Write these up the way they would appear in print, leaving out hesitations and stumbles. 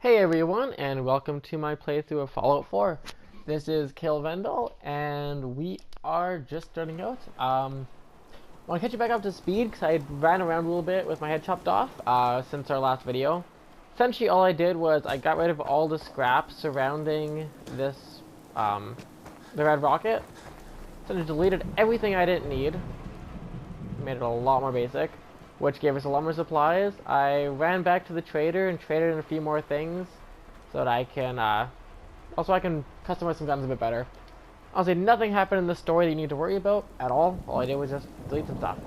Hey everyone, and welcome to my playthrough of Fallout 4. This is Kale Vendel, and we are just starting out. I want to catch you back up to speed because I ran around a little bit with my head chopped off since our last video. Essentially, all I did was I got rid of all the scraps surrounding this, the red rocket. So I deleted everything I didn't need, made it a lot more basic, which gave us a lot more supplies. I ran back to the trader and traded in a few more things so that I can, also I can customize some guns a bit better. Honestly, nothing happened in the story that you need to worry about at all. All I did was just delete some stuff.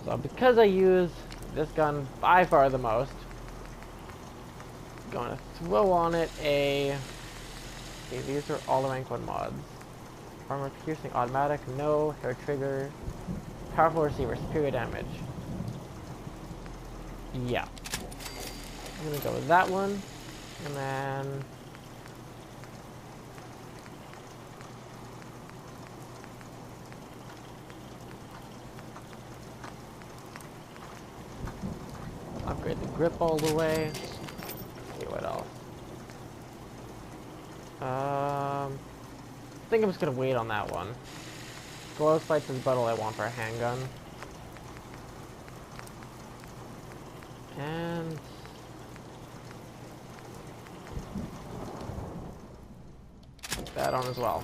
So because I use this gun by far the most, I'm going to throw on it a... Okay, these are all the rank 1 mods. Armor piercing automatic, no. Hair trigger. Powerful receiver, superior damage. Yeah. I'm gonna go with that one. And then... upgrade the grip all the way. Let's see what else. I think I'm just gonna wait on that one. Glow sights is about all I want for a handgun. And... put that on as well.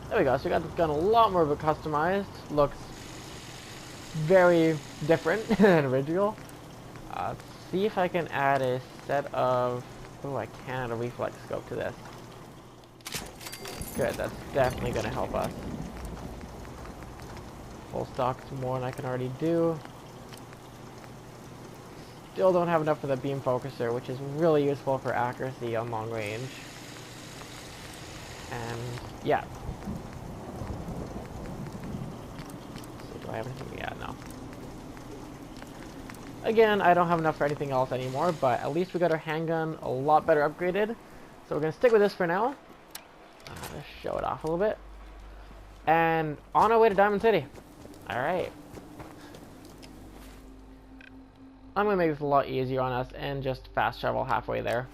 There we go, so we got this gun a lot more of it customized. Looks very different than original. Let's see if I can add a set of... oh, I can add a reflex scope to this. Good, that's definitely going to help us. Full stock's more than I can already do. Still don't have enough for the beam focuser, which is really useful for accuracy on long range. And yeah. So do I have anything? Yeah, no. Again, I don't have enough for anything else anymore, but at least we got our handgun a lot better upgraded. So we're gonna stick with this for now. Let's show it off a little bit. And on our way to Diamond City. Alright. I'm going to make this a lot easier on us and just fast travel halfway there.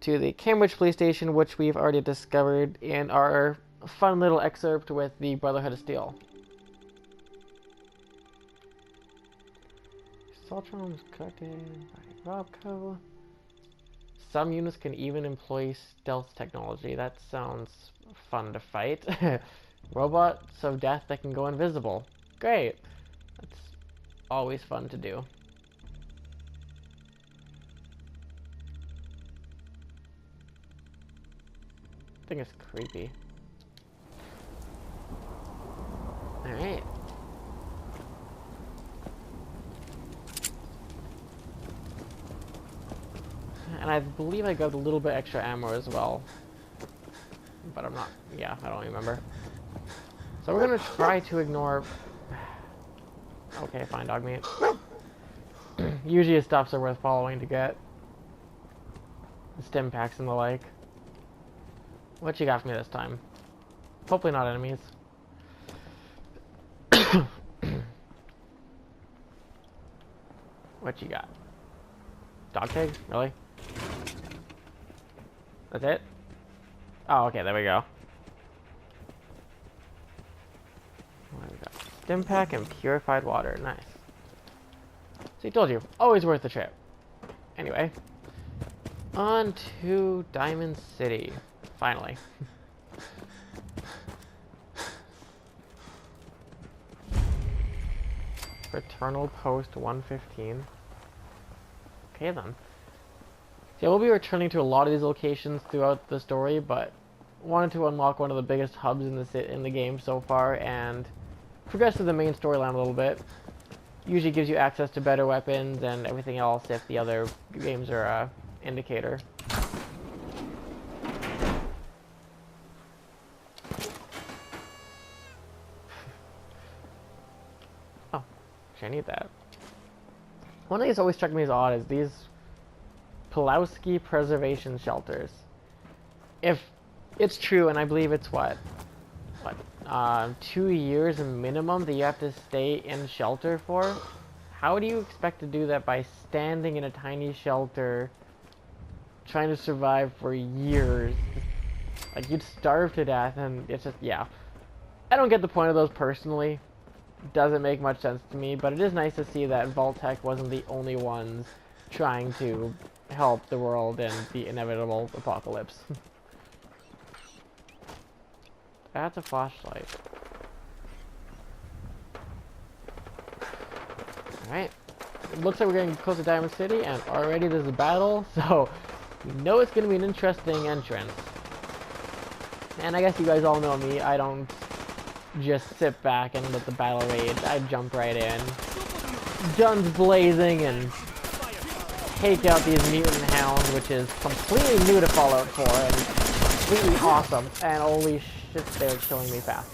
To the Cambridge police station, which we've already discovered in our fun little excerpt with the Brotherhood of Steel. Assault rooms collected by Robco. Some units can even employ stealth technology. That sounds fun to fight. Robots of death that can go invisible. Great. That's always fun to do. I think it's creepy. Alright. And I believe I got a little bit extra ammo as well. But I'm not... yeah, I don't remember. So we're going to try to ignore... okay, fine, Dogmeat. Usually stuffs are worth following to get. The stim packs and the like. What you got for me this time? Hopefully not enemies. What you got? Dog tag? Really? That's it? Oh, okay, there we go. What do we got? Stim pack and purified water. Nice. See, told you. Always worth the trip. Anyway. On to Diamond City. Finally. Fraternal Post 115. Okay then. So we'll be returning to a lot of these locations throughout the story, but wanted to unlock one of the biggest hubs in the game so far and progress through the main storyline a little bit. Usually gives you access to better weapons and everything else if the other games are an indicator. Oh, actually I need that. One thing that's always struck me as odd is these Pulowski preservation shelters. If it's true, and I believe it's what 2 years minimum that you have to stay in shelter for, how do you expect to do that by standing in a tiny shelter trying to survive for years. Like, you'd starve to death, and it's just, yeah. I don't get the point of those personally. Doesn't make much sense to me, but it is nice to see that Vault-Tec wasn't the only ones trying to help the world in the inevitable apocalypse. That's a flashlight. Alright. It looks like we're getting close to Diamond City, and already there's a battle, so you know it's going to be an interesting entrance. And I guess you guys all know me, I don't just sit back and let the battle rage. I jump right in, guns blazing, and take out these mutant hounds, which is completely new to Fallout 4 and completely awesome. And holy shit, they're killing me fast.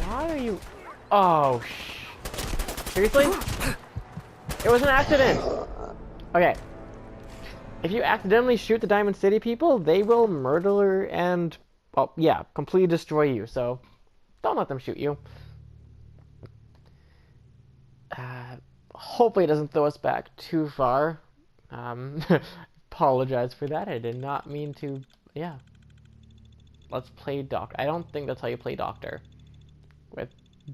Why are you? Oh seriously? It was an accident. Okay. If you accidentally shoot the Diamond City people, they will murder and, well, yeah, completely destroy you, so don't let them shoot you. Hopefully it doesn't throw us back too far. Apologize for that, I did not mean to, yeah. Let's play Doctor. I don't think that's how you play Doctor. With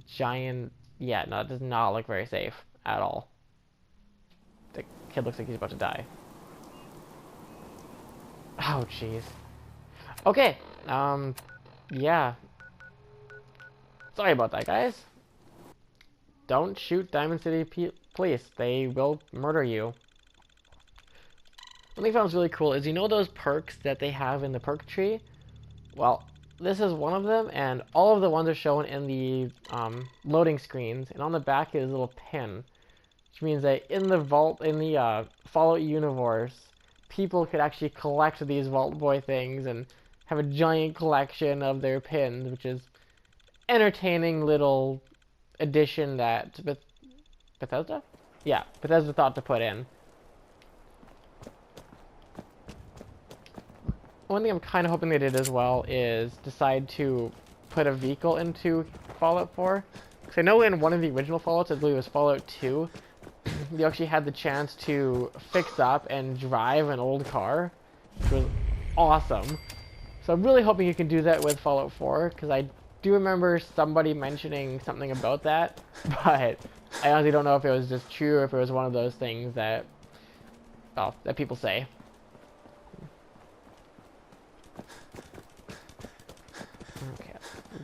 giant, yeah, no, it does not look very safe at all. The kid looks like he's about to die. Oh, jeez. Okay, yeah. Sorry about that, guys. Don't shoot Diamond City police. They will murder you. One thing I found really cool is, you know those perks that they have in the perk tree? Well, this is one of them, and all of the ones are shown in the loading screens, and on the back is a little pin, which means that in the vault, in the Fallout universe, people could actually collect these Vault Boy things and have a giant collection of their pins, which is entertaining little addition that Bethesda? Yeah, Bethesda thought to put in. One thing I'm kind of hoping they did as well is decide to put a vehicle into Fallout 4. Because I know in one of the original Fallouts, I believe it was Fallout 2, you actually had the chance to fix up and drive an old car, which was awesome. So I'm really hoping you can do that with Fallout 4, because I do remember somebody mentioning something about that, but I honestly don't know if it was just true or if it was one of those things that, well, that people say. Okay,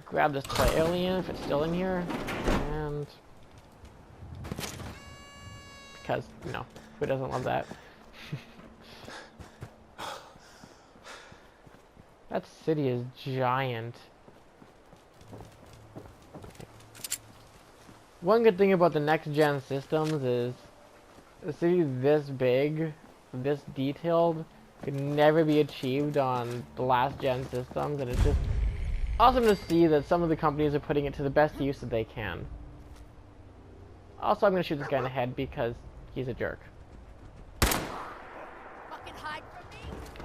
grab this toy alien if it's still in here, and because, you know, who doesn't love that? That city is giant. One good thing about the next-gen systems is a city this big, this detailed, could never be achieved on the last-gen systems, and it's just awesome to see that some of the companies are putting it to the best use that they can. Also, I'm going to shoot this guy in the head because he's a jerk.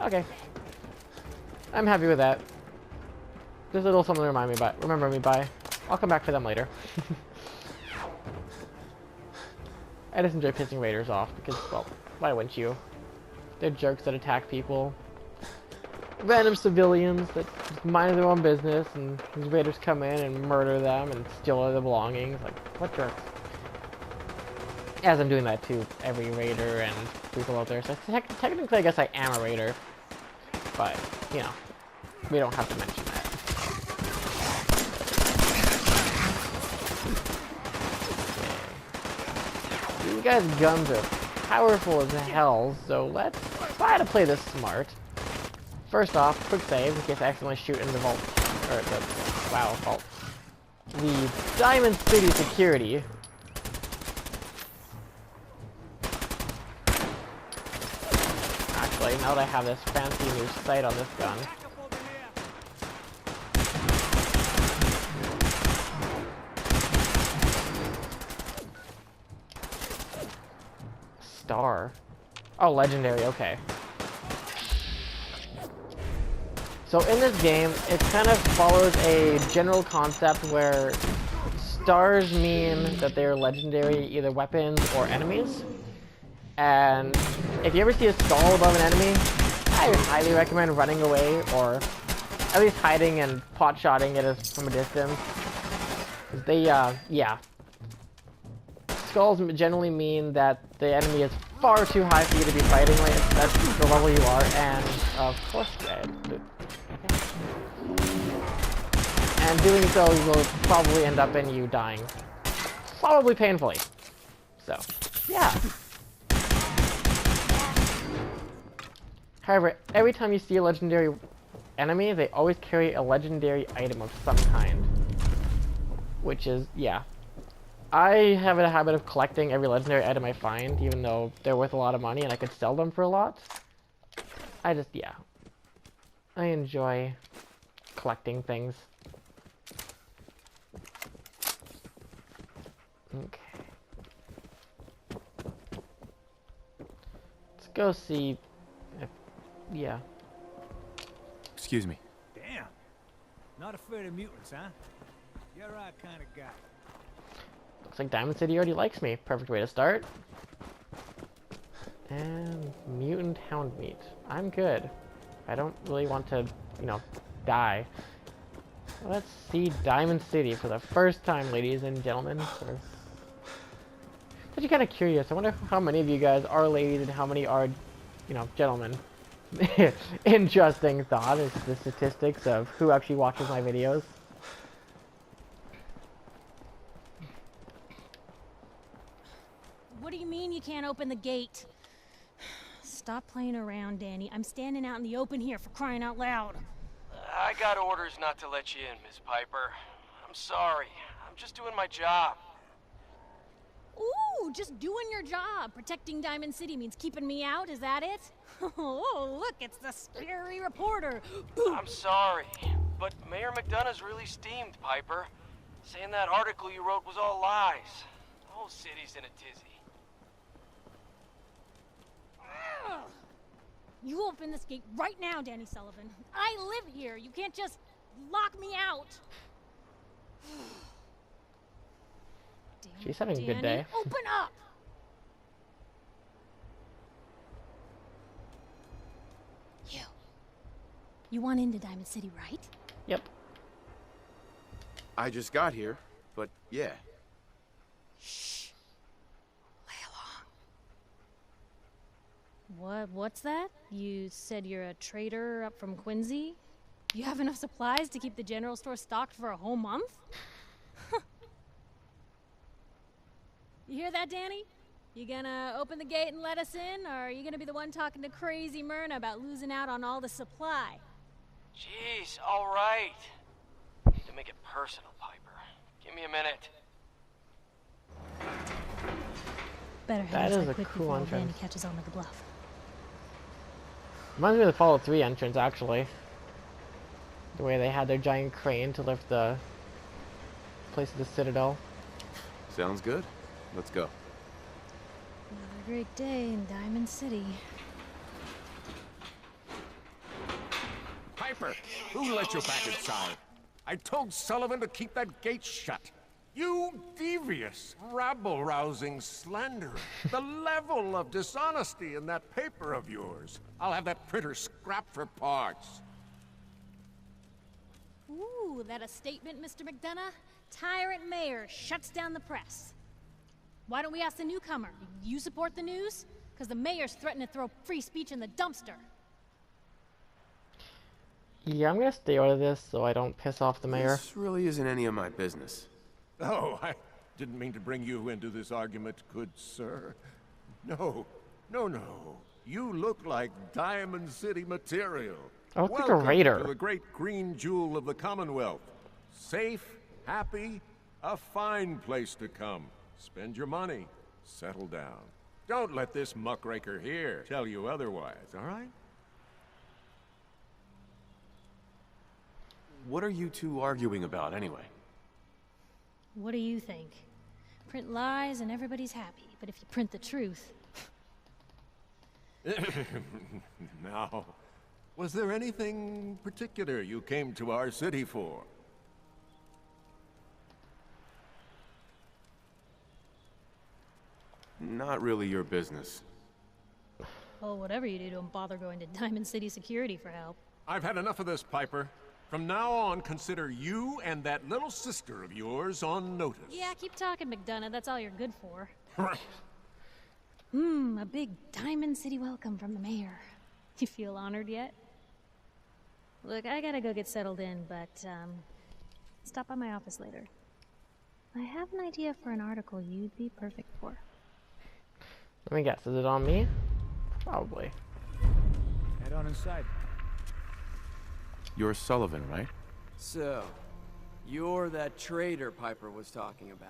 Okay. I'm happy with that. Just a little something to remember me by. I'll come back for them later. I just enjoy pissing raiders off because, well, why wouldn't you? They're jerks that attack people. Random civilians that just mind their own business, and these raiders come in and murder them and steal all their belongings. Like, what jerks? As I'm doing that to every raider and people out there. So technically, I guess I am a raider. But, you know, we don't have to mention that. Okay. These guys' guns are powerful as hell, so let's try to play this smart. First off, quick save in case I accidentally shoot in the vault. Or the, wow, vault. The Diamond City security. Actually, now that I have this fancy new sight on this gun. Star. Oh, legendary, okay. So in this game, it kind of follows a general concept where stars mean that they're legendary either weapons or enemies. And if you ever see a skull above an enemy, I highly recommend running away or at least hiding and pot-shotting it from a distance. They, yeah. Skulls generally mean that the enemy is far too high for you to be fighting. Like, that's the level you are, and of course, and doing so will probably end up in you dying. Probably painfully. So, yeah. However, every time you see a legendary enemy, they always carry a legendary item of some kind. Which is, yeah. I have a habit of collecting every legendary item I find, even though they're worth a lot of money and I could sell them for a lot. I just, yeah. I enjoy collecting things. Okay. Let's go see if, yeah. Excuse me. Damn. Not afraid of mutants, huh? You're our kind of guy. Looks like Diamond City already likes me. Perfect way to start. And mutant hound meat. I'm good. I don't really want to, you know, die. Let's see Diamond City for the first time, ladies and gentlemen. I'm actually kind of curious. I wonder how many of you guys are ladies and how many are, you know, gentlemen. Interesting thought is the statistics of who actually watches my videos. What do you mean you can't open the gate? Stop playing around, Danny. I'm standing out in the open here for crying out loud. I got orders not to let you in, Miss Piper. I'm sorry. I'm just doing my job. Ooh, just doing your job. Protecting Diamond City means keeping me out, is that it? Oh, look, it's the scary reporter. I'm sorry, but Mayor McDonough's really steamed, Piper. Saying that article you wrote was all lies. The whole city's in a tizzy. You open this gate right now, Danny Sullivan. I live here. You can't just lock me out. Damn, She's having a good Danny, day. Open up! You want into Diamond City, right? Yep. I just got here, but yeah. Shh. Lay along. What's that? You said you're a trader up from Quincy? You have enough supplies to keep the general store stocked for a whole month? You hear that, Danny? You gonna open the gate and let us in, or are you gonna be the one talking to crazy Myrna about losing out on all the supply? Jeez, all right. Need to make it personal, Piper. Give me a minute. Better That head is inside a quick cool before entrance. Danny catches on to the bluff. Reminds me of the Fallout 3 entrance, actually. The way they had their giant crane to lift the place of the Citadel. Sounds good. Let's go. Another great day in Diamond City. Piper, who let you back inside? I told Sullivan to keep that gate shut. You devious, rabble-rousing slanderer. The level of dishonesty in that paper of yours. I'll have that printer scrapped for parts. Ooh, that a statement, Mr. McDonough? Tyrant mayor shuts down the press. Why don't we ask the newcomer? You support the news? Because the mayor's threatening to throw free speech in the dumpster. Yeah, I'm gonna stay out of this so I don't piss off the mayor. This really isn't any of my business. Oh, I didn't mean to bring you into this argument, good sir. No. You look like Diamond City material. I look like a Welcome raider. to the great green jewel of the Commonwealth. Safe, happy, a fine place to come. Spend your money, settle down. Don't let this muckraker here tell you otherwise, all right? What are you two arguing about, anyway? What do you think? Print lies and everybody's happy, but if you print the truth... Now, was there anything particular you came to our city for? not really your business. Well, whatever you do, don't bother going to Diamond City Security for help. I've had enough of this, Piper. From now on, consider you and that little sister of yours on notice. Yeah, keep talking, Mcdonough. That's all you're good for. A big Diamond City welcome from the mayor. You feel honored yet? Look, I gotta go get settled in, but, stop by my office later. I have an idea for an article you'd be perfect for. Let me guess, is it on me? Probably. Head on inside. You're Sullivan, right? So, you're that traitor Piper was talking about.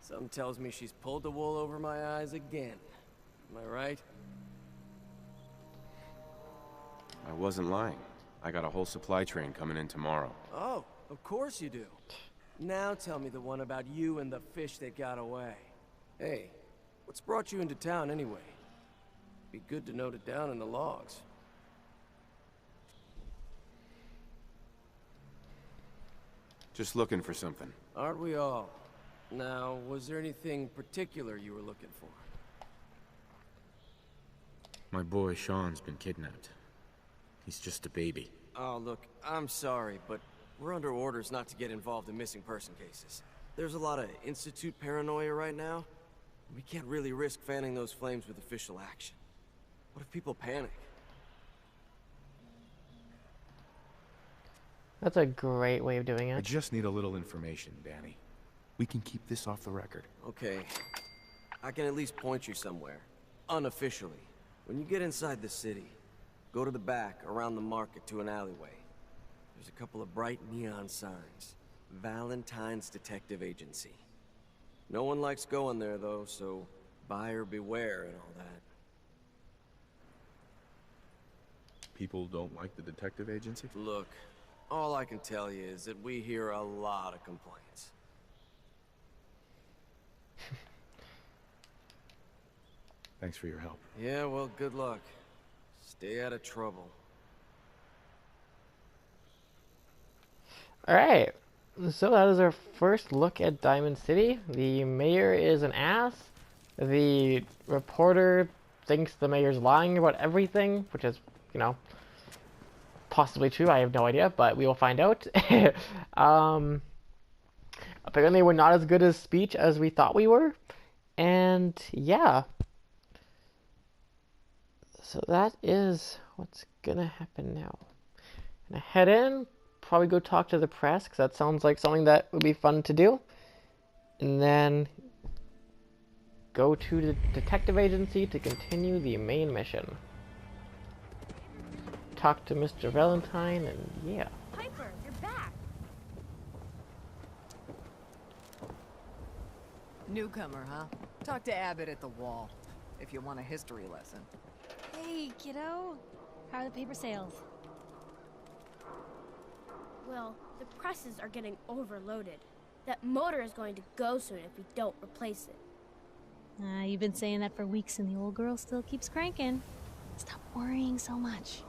Something tells me she's pulled the wool over my eyes again. Am I right? I wasn't lying. I got a whole supply train coming in tomorrow. Oh, of course you do. Now tell me the one about you and the fish that got away. Hey, what's brought you into town anyway? Be good to note it down in the logs. Just looking for something. Aren't we all? Now, was there anything particular you were looking for? My boy Sean's been kidnapped. He's just a baby. Oh, look, I'm sorry, but we're under orders not to get involved in missing person cases. There's a lot of Institute paranoia right now. We can't really risk fanning those flames with official action. What if people panic? That's a great way of doing I it. just need a little information, Danny. We can keep this off the record. Okay, I can at least point you somewhere. Unofficially. When you get inside the city, go to the back, around the market to an alleyway. There's a couple of bright neon signs. Valentine's Detective Agency. No one likes going there, though, so buyer beware and all that. People don't like the detective agency? Look, all I can tell you is that we hear a lot of complaints. Thanks for your help. Yeah, well, good luck. Stay out of trouble. Alright, so that is our first look at Diamond City. The mayor is an ass. The reporter thinks the mayor's lying about everything, which is, you know, possibly true. I have no idea, but we will find out. Apparently we're not as good as speech as we thought we were. And yeah. So that is what's gonna happen now. I'm gonna head in, probably go talk to the press, because that sounds like something that would be fun to do. And then go to the detective agency to continue the main mission. Talk to Mr. Valentine, and yeah. Piper, you're back! Newcomer, huh? Talk to Abbott at the wall, if you want a history lesson. Hey, kiddo. How are the paper sales? Well, the presses are getting overloaded. That motor is going to go soon if we don't replace it. You've been saying that for weeks and the old girl still keeps cranking. Stop worrying so much.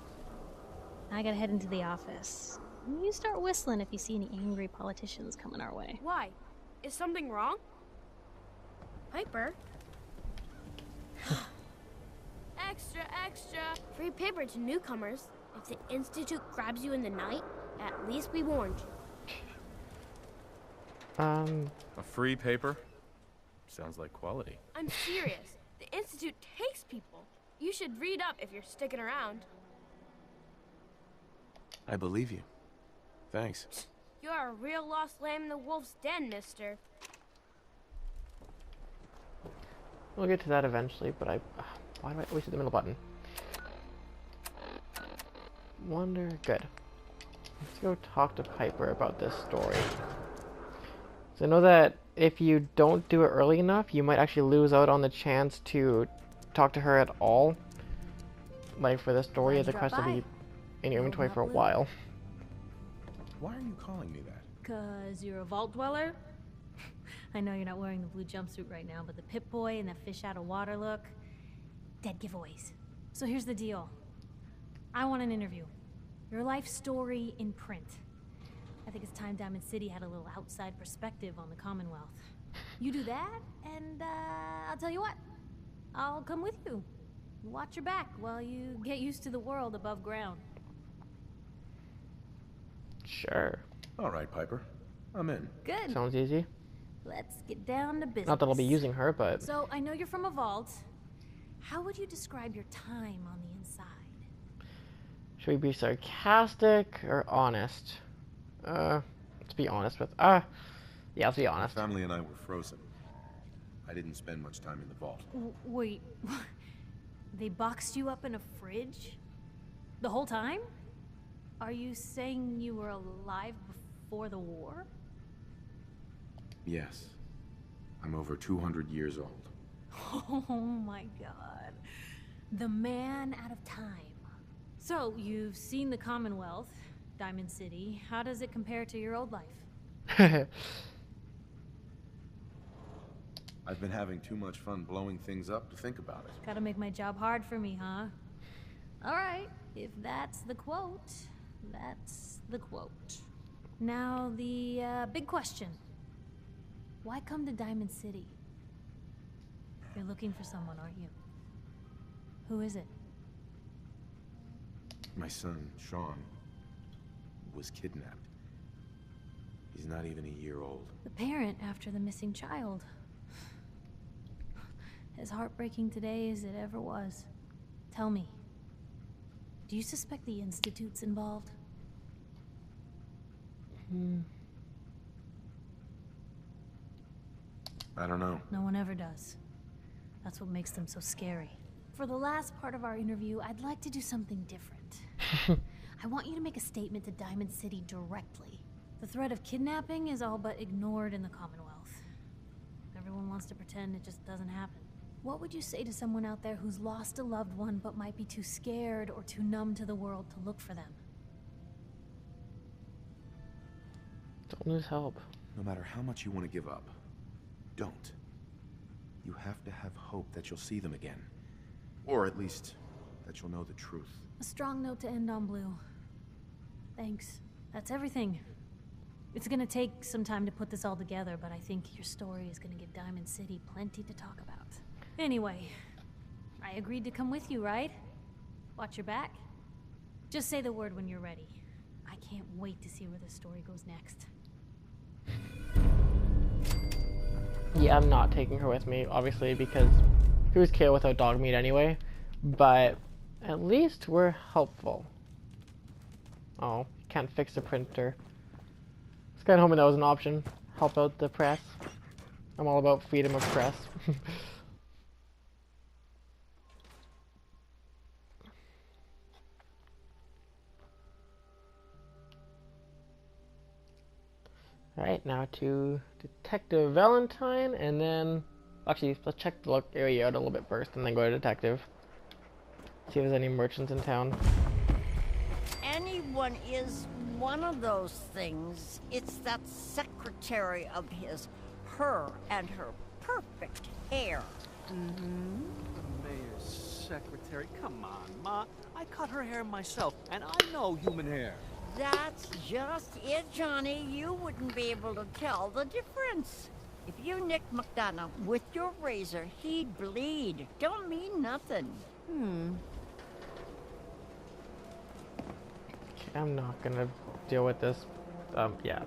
I gotta head into the office. You start whistling if you see any angry politicians coming our way. Why? Is something wrong? Piper? Extra, extra! Free paper to newcomers. If the Institute grabs you in the night, at least we warned you. A free paper? Sounds like quality. I'm serious. The Institute takes people. You should read up if you're sticking around. I believe you. Thanks. You're a real lost lamb in the wolf's den, mister. We'll get to that eventually, but why do I always hit the middle button? Wonder, good. Let's go talk to Piper about this story. So I know that if you don't do it early enough, you might actually lose out on the chance to talk to her at all. Like for this story, the quest will be in your inventory for a while. Why are you calling me that? 'Cause you're a vault dweller? I know you're not wearing the blue jumpsuit right now, but the Pip-Boy and the fish out of water look, dead giveaways. So here's the deal. I want an interview. Your life story in print. I think it's time Diamond City had a little outside perspective on the Commonwealth. You do that, and I'll tell you what. I'll come with you. Watch your back while you get used to the world above ground. Sure. All right, Piper. I'm in. Good. Sounds easy. Let's get down to business. Not that I'll be using her, but... So, I know you're from a vault. How would you describe your time on the inside? Should we be sarcastic or honest? Let's be honest with... yeah, let's be honest. My family and I were frozen. I didn't spend much time in the vault. Wait, they boxed you up in a fridge? The whole time? Are you saying you were alive before the war? Yes. I'm over 200 years old. Oh my god. The man out of time. So, you've seen the Commonwealth, Diamond City. How does it compare to your old life? I've been having too much fun blowing things up to think about it. Gotta make my job hard for me, huh? Alright, if that's the quote, that's the quote. Now, the big question. Why come to Diamond City? You're looking for someone, aren't you? Who is it? My son, Sean, was kidnapped. He's not even a year old. The parent after the missing child. As heartbreaking today as it ever was. Tell me, do you suspect the Institute's involved? I don't know. No one ever does. That's what makes them so scary. For the last part of our interview, I'd like to do something different. I want you to make a statement to Diamond City directly. The threat of kidnapping is all but ignored in the Commonwealth. Everyone wants to pretend it just doesn't happen. What would you say to someone out there who's lost a loved one but might be too scared or too numb to the world to look for them? Don't lose hope. No matter how much you want to give up, don't. You have to have hope that you'll see them again. Or at least, that you'll know the truth. A strong note to end on, Blue. Thanks. That's everything. It's gonna take some time to put this all together, but I think your story is gonna give Diamond City plenty to talk about. Anyway, I agreed to come with you, right? Watch your back. Just say the word when you're ready. I can't wait to see where this story goes next. Yeah, I'm not taking her with me, obviously, because who's Kale without Dogmeat anyway? But at least we're helpful. Oh, can't fix the printer. I was kind of hoping that was an option. Help out the press. I'm all about freedom of press. Alright, now to Detective Valentine, and then... Actually, let's check the area out a little bit first, and then go to Detective. See if there's any merchants in town. Anyone is one of those things. It's that secretary of his. Her and her perfect hair. Mm-hmm. The mayor's secretary. Come on, Ma. I cut her hair myself, and I know human hair. That's just it, Johnny. You wouldn't be able to tell the difference. If you nicked Mcdonough with your razor, he'd bleed. Don't mean nothing. Okay, I'm not gonna deal with this. Yeah.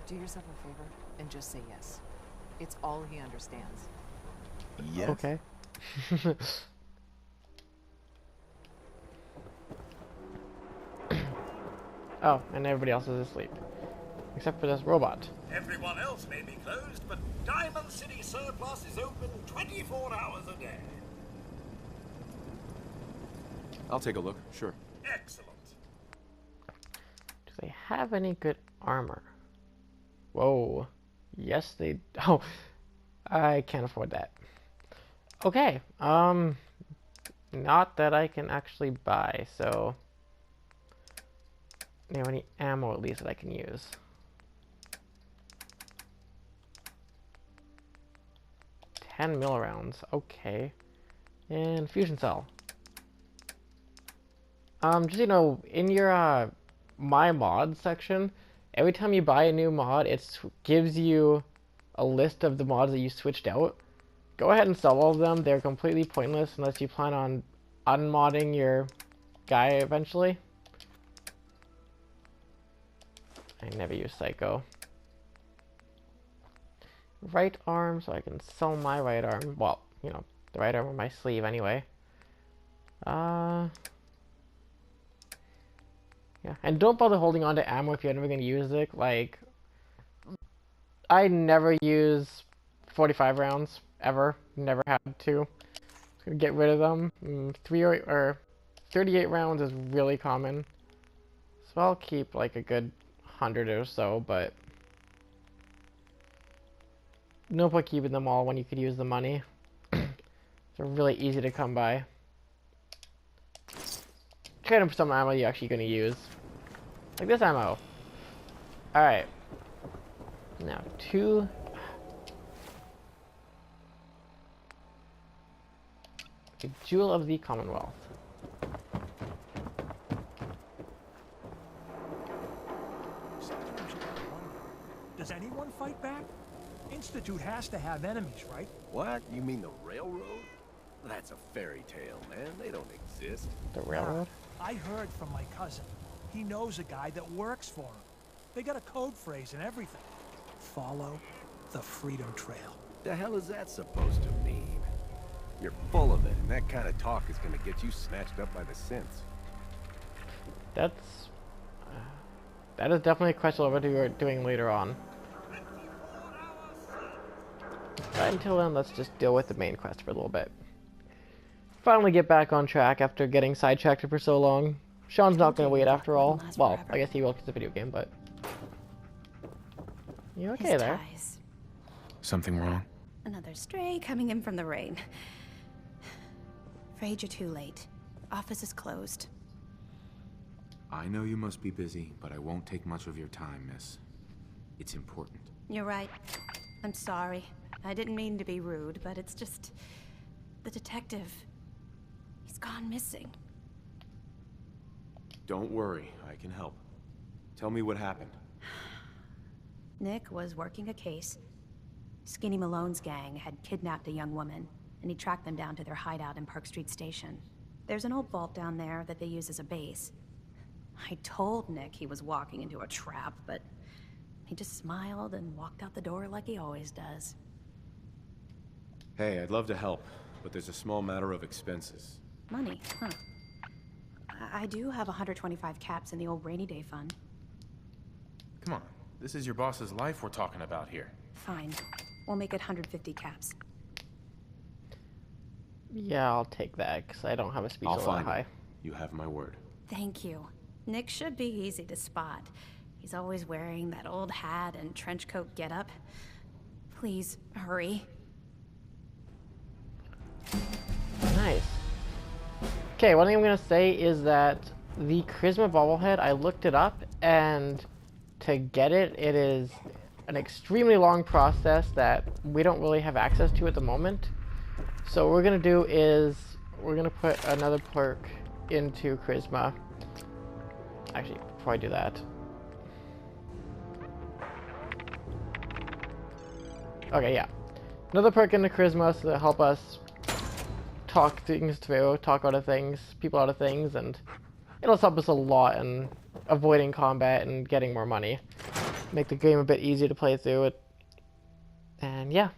Do yourself a favor and just say yes. It's all he understands. Yes. Okay. Oh, and everybody else is asleep. Except for this robot. Everyone else may be closed, but Diamond City Surplus is open 24 hours a day. I'll take a look, sure. Excellent. Do they have any good armor? Whoa. Yes, they... Oh, I can't afford that. Okay, not that I can actually buy, so... Do you have any ammo at least that I can use? $10 mil rounds, okay. And fusion cell. Just you know, in your my mod section, every time you buy a new mod, it gives you a list of the mods that you switched out. Go ahead and sell all of them. They're completely pointless unless you plan on unmodding your guy eventually. I never use Psycho. Right arm, so I can sell my right arm. Well, you know, the right arm on my sleeve anyway. Yeah, and don't bother holding on to ammo if you're never going to use it. Like, I never use 45 rounds, ever. Never had to. Just gonna get rid of them. 38 rounds is really common. So I'll keep like a good 100 or so, but no point keeping them all when you could use the money. They're really easy to come by. Trade them for some ammo you're actually gonna use. Like this ammo. Alright. Now, the Jewel of the Commonwealth. Does anyone fight back? Institute has to have enemies, right? What? You mean the railroad? That's a fairy tale, man. They don't exist. The railroad? I heard from my cousin. He knows a guy that works for him. They got a code phrase and everything. Follow the Freedom Trail. The hell is that supposed to mean? You're full of it, and that kind of talk is gonna get you snatched up by the synths. That is definitely a question we'll be doing later on. But until then, let's just deal with the main quest for a little bit. Finally get back on track after getting sidetracked for so long. Sean's not going to wait after all. Well, I guess he will because it's a video game, but... You okay there? Something wrong? Another stray coming in from the rain. Afraid you're too late. Office is closed. I know you must be busy, but I won't take much of your time, miss. It's important. You're right. I'm sorry. I didn't mean to be rude, but it's just... the detective... he's gone missing. Don't worry, I can help. Tell me what happened. Nick was working a case. Skinny Malone's gang had kidnapped a young woman, and he tracked them down to their hideout in Park Street Station. There's an old vault down there that they use as a base. I told Nick he was walking into a trap, but he just smiled and walked out the door like he always does. Hey, I'd love to help, but there's a small matter of expenses. Money, huh? I do have 125 caps in the old rainy day fund. Come on, this is your boss's life we're talking about here. Fine. We'll make it 150 caps. Yeah, I'll take that, because I don't have a speech I'll that find high. it. You have my word. Thank you. Nick should be easy to spot. He's always wearing that old hat and trench coat getup. Please, hurry. Nice. Okay, one thing I'm going to say is that the Charisma bobblehead, I looked it up, and to get it, it is an extremely long process that we don't really have access to at the moment. So what we're going to do is we're going to put another perk into Charisma. Actually, before I do that. Okay, yeah. Another perk into Charisma so to help us talk things through, talk out of things, people out of things, and it'll help us a lot in avoiding combat and getting more money. Make the game a bit easier to play through it. And yeah.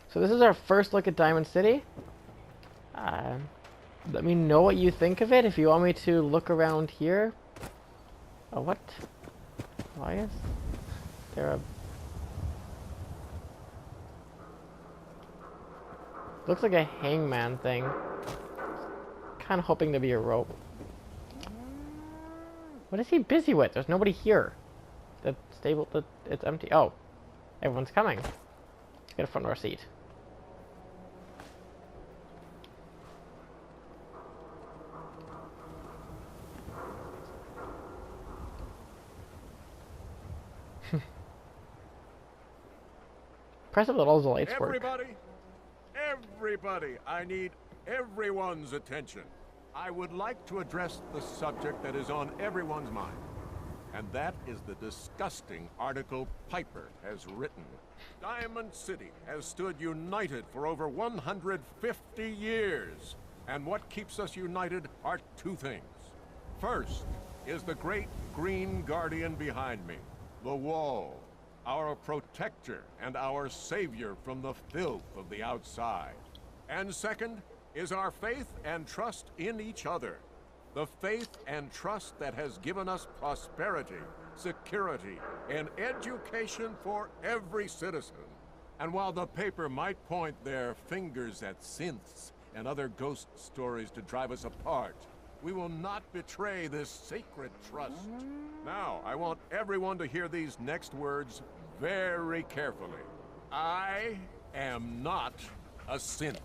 So this is our first look at Diamond City. Let me know what you think of it. If you want me to look around here. Oh, what? Why is there a... Looks like a hangman thing. Kind of hoping to be a rope. What is he busy with? There's nobody here. The stable, it's empty. Oh, everyone's coming. Let's get a front row seat. Press up the all the lights work. Everybody, I need everyone's attention. I would like to address the subject that is on everyone's mind. And that is the disgusting article Piper has written. Diamond City has stood united for over 150 years. And what keeps us united are two things. First is the great green guardian behind me, the wall, our protector and our savior from the filth of the outside. And second is our faith and trust in each other. The faith and trust that has given us prosperity, security, and education for every citizen. And while the paper might point their fingers at synths and other ghost stories to drive us apart, we will not betray this sacred trust. Now, I want everyone to hear these next words very carefully. I am not a synth.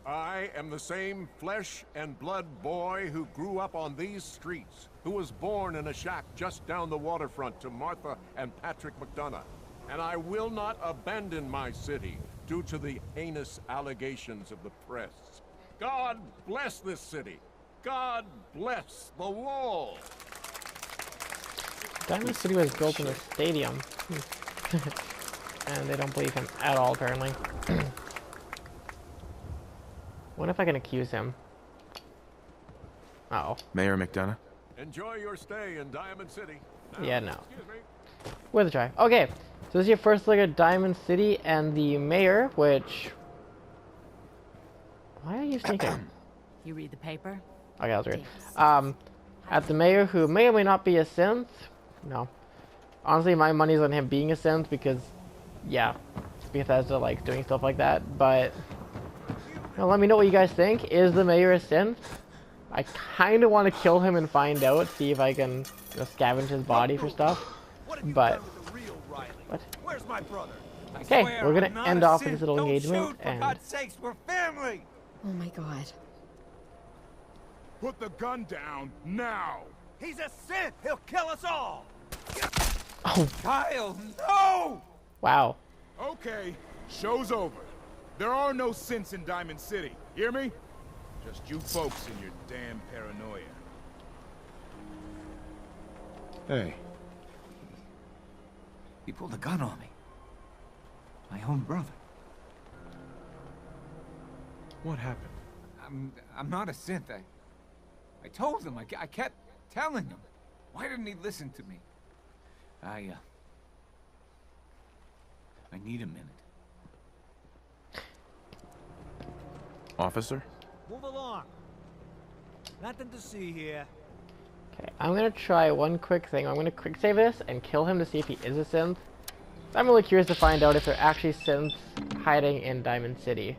I am the same flesh and blood boy who grew up on these streets, who was born in a shack just down the waterfront to Martha and Patrick Mcdonough. And I will not abandon my city due to the heinous allegations of the press. God bless this city. God bless the wall. Diamond City was built in a stadium. And they don't believe him at all, apparently. What if I can accuse him? Uh-oh. Mayor Mcdonough? Enjoy your stay in Diamond City. Now, Yeah, no. excuse me. Worth a try. Okay, so this is your first look at Diamond City and the mayor, which... Why are you sneaking? You read the paper? Okay, that was weird. At the mayor, who may or may not be a synth. No. Honestly, my money's on him being a synth because, yeah, Bethesda likes doing stuff like that, but... Now, let me know what you guys think. Is the mayor a synth? I kind of want to kill him and find out, see if I can scavenge his body for stuff. But what? Where's my brother? Okay, we're gonna end off with this little engagement. For God's sakes, we're family. Oh my God. Put the gun down now. He's a Sith. He'll kill us all. Oh. Kyle, no! Wow. Okay, show's over. There are no synths in Diamond City. Hear me? Just you folks and your damn paranoia. Hey. He pulled a gun on me. My own brother. What happened? I'm not a synth. I told him. I kept telling him. Why didn't he listen to me? I need a minute. Officer? Move along. Nothing to see here. Okay, I'm gonna try one quick thing. I'm gonna quick save this and kill him to see if he is a synth. I'm really curious to find out if they're actually synths hiding in Diamond City.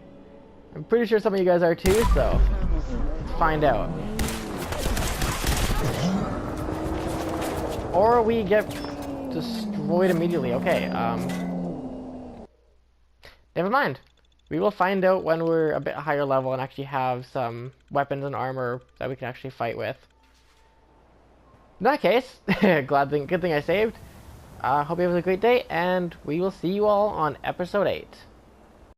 I'm pretty sure some of you guys are too, so let's find out. Or we get destroyed immediately. Okay, never mind. We will find out when we're a bit higher level and actually have some weapons and armor that we can actually fight with. In that case, good thing I saved. Hope you have a great day, and we will see you all on episode 8.